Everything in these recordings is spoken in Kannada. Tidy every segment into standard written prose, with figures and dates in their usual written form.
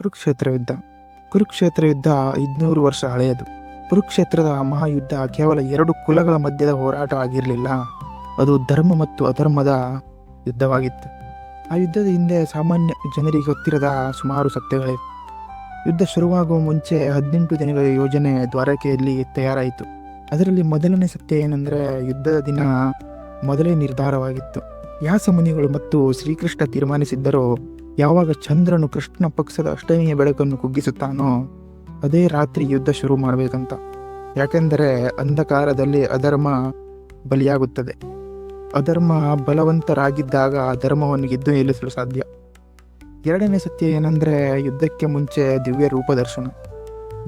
ಕುರುಕ್ಷೇತ್ರ ಯುದ್ಧ. ಕುರುಕ್ಷೇತ್ರ ಯುದ್ಧ 200 ವರ್ಷ ಹಳೆಯದು. ಕುರುಕ್ಷೇತ್ರದ ಮಹಾಯುದ್ಧ ಕೇವಲ 2 ಕುಲಗಳ ಮಧ್ಯದ ಹೋರಾಟ ಆಗಿರಲಿಲ್ಲ, ಅದು ಧರ್ಮ ಮತ್ತು ಅಧರ್ಮದ ಯುದ್ಧವಾಗಿತ್ತು. ಆ ಯುದ್ಧದ ಹಿಂದೆ ಸಾಮಾನ್ಯ ಜನರಿಗೆ ಗೊತ್ತಿರದ ಸುಮಾರು ಸತ್ಯಗಳಿವೆ. ಯುದ್ಧ ಶುರುವಾಗುವ ಮುಂಚೆ 18 ದಿನಗಳ ಯೋಜನೆ ದ್ವಾರಕೆಯಲ್ಲಿ ತಯಾರಾಯಿತು. ಅದರಲ್ಲಿ ಮೊದಲನೇ ಸತ್ಯ ಏನೆಂದರೆ, ಯುದ್ಧದ ದಿನ ಮೊದಲೇ ನಿರ್ಧಾರವಾಗಿತ್ತು. ವ್ಯಾಸ ಮುನಿಗಳು ಮತ್ತು ಶ್ರೀಕೃಷ್ಣ ತೀರ್ಮಾನಿಸಿದ್ದರು, ಯಾವಾಗ ಚಂದ್ರನು ಕೃಷ್ಣ ಪಕ್ಷದ ಅಷ್ಟಮಿಯ ಬೆಳಕನ್ನು ಕುಗ್ಗಿಸುತ್ತಾನೋ ಅದೇ ರಾತ್ರಿ ಯುದ್ಧ ಶುರು ಮಾಡಬೇಕಂತ. ಯಾಕೆಂದರೆ ಅಂಧಕಾರದಲ್ಲಿ ಅಧರ್ಮ ಬಲಿಯಾಗುತ್ತದೆ. ಅಧರ್ಮ ಬಲವಂತರಾಗಿದ್ದಾಗ ಧರ್ಮವನ್ನು ಗೆದ್ದು ನಿಲ್ಲಿಸಲು ಸಾಧ್ಯ. ಎರಡನೇ ಸತ್ಯ ಏನಂದರೆ, ಯುದ್ಧಕ್ಕೆ ಮುಂಚೆ ದಿವ್ಯ ರೂಪದರ್ಶನ.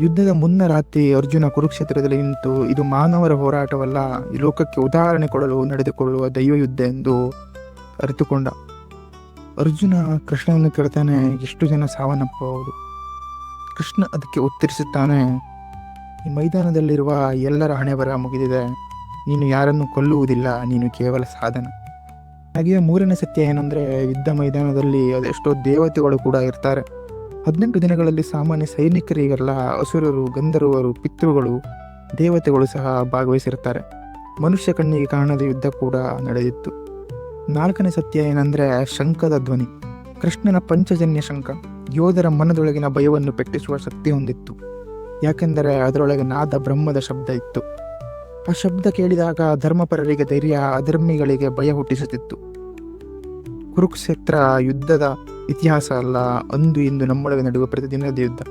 ಯುದ್ಧದ ಮುನ್ನ ರಾತ್ರಿ ಅರ್ಜುನ ಕುರುಕ್ಷೇತ್ರದಲ್ಲಿ ನಿಂತು, ಇದು ಮಾನವರ ಹೋರಾಟವಲ್ಲ, ಈ ಲೋಕಕ್ಕೆ ಉದಾಹರಣೆ ಕೊಡಲು ನಡೆದುಕೊಳ್ಳುವ ದೈವ ಯುದ್ಧ ಎಂದು ಅರಿತುಕೊಂಡ. ಅರ್ಜುನ ಕೃಷ್ಣನನ್ನು ಕೇಳ್ತಾನೆ, ಎಷ್ಟು ಜನ ಸಾವನ್ನಪ್ಪಬಹುದು? ಕೃಷ್ಣ ಅದಕ್ಕೆ ಉತ್ತರಿಸುತ್ತಾನೆ, ಈ ಮೈದಾನದಲ್ಲಿರುವ ಎಲ್ಲರ ಹಣೆಬರ ಮುಗಿದಿದೆ, ನೀನು ಯಾರನ್ನು ಕೊಲ್ಲುವುದಿಲ್ಲ, ನೀನು ಕೇವಲ ಸಾಧನ. ಹಾಗೆಯೇ ಮೂರನೇ ಸತ್ಯ ಏನಂದರೆ, ಯುದ್ಧ ಮೈದಾನದಲ್ಲಿ ಅದೆಷ್ಟೋ ದೇವತೆಗಳು ಕೂಡ ಇರ್ತಾರೆ. 18 ದಿನಗಳಲ್ಲಿ ಸಾಮಾನ್ಯ ಸೈನಿಕರಿಗೆಲ್ಲ ಅಸುರರು, ಗಂಧರ್ವರು, ಪಿತೃಗಳು, ದೇವತೆಗಳು ಸಹ ಭಾಗವಹಿಸಿರ್ತಾರೆ. ಮನುಷ್ಯ ಕಣ್ಣಿಗೆ ಕಾಣದ ಯುದ್ಧ ಕೂಡ ನಡೆದಿತ್ತು. ನಾಲ್ಕನೇ ಸತ್ಯ ಏನಂದರೆ, ಶಂಖದ ಧ್ವನಿ. ಕೃಷ್ಣನ ಪಂಚಜನ್ಯ ಶಂಖ ಯೋಧರ ಮನದೊಳಗಿನ ಭಯವನ್ನು ಪೆಟ್ಟಿಸುವ ಶಕ್ತಿ ಹೊಂದಿತ್ತು. ಯಾಕೆಂದರೆ ಅದರೊಳಗೆ ನಾದ ಬ್ರಹ್ಮದ ಶಬ್ದ ಇತ್ತು. ಆ ಶಬ್ದ ಕೇಳಿದಾಗ ಧರ್ಮಪರರಿಗೆ ಧೈರ್ಯ, ಅಧರ್ಮಿಗಳಿಗೆ ಭಯ ಹುಟ್ಟಿಸುತ್ತಿತ್ತು. ಕುರುಕ್ಷೇತ್ರ ಯುದ್ಧದ ಇತಿಹಾಸ ಅಲ್ಲ, ಅಂದು ಇಂದು ನಮ್ಮೊಳಗೆ ನಡೆಯುವ ಪ್ರತಿದಿನದ ಯುದ್ಧ.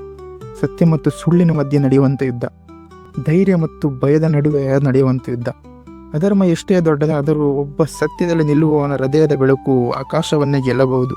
ಸತ್ಯ ಮತ್ತು ಸುಳ್ಳಿನ ಮಧ್ಯೆ ನಡೆಯುವಂಥ ಯುದ್ಧ, ಧೈರ್ಯ ಮತ್ತು ಭಯದ ನಡುವೆ ನಡೆಯುವಂಥ ಯುದ್ಧ. ಅಧರ್ಮ ಎಷ್ಟೇ ದೊಡ್ಡದಾದರೂ ಒಬ್ಬ ಸತ್ಯದಲ್ಲಿ ನಿಲ್ಲುವವನ ಹೃದಯದ ಬೆಳಕು ಆಕಾಶವನ್ನೇ ಗೆಲ್ಲಬಹುದು.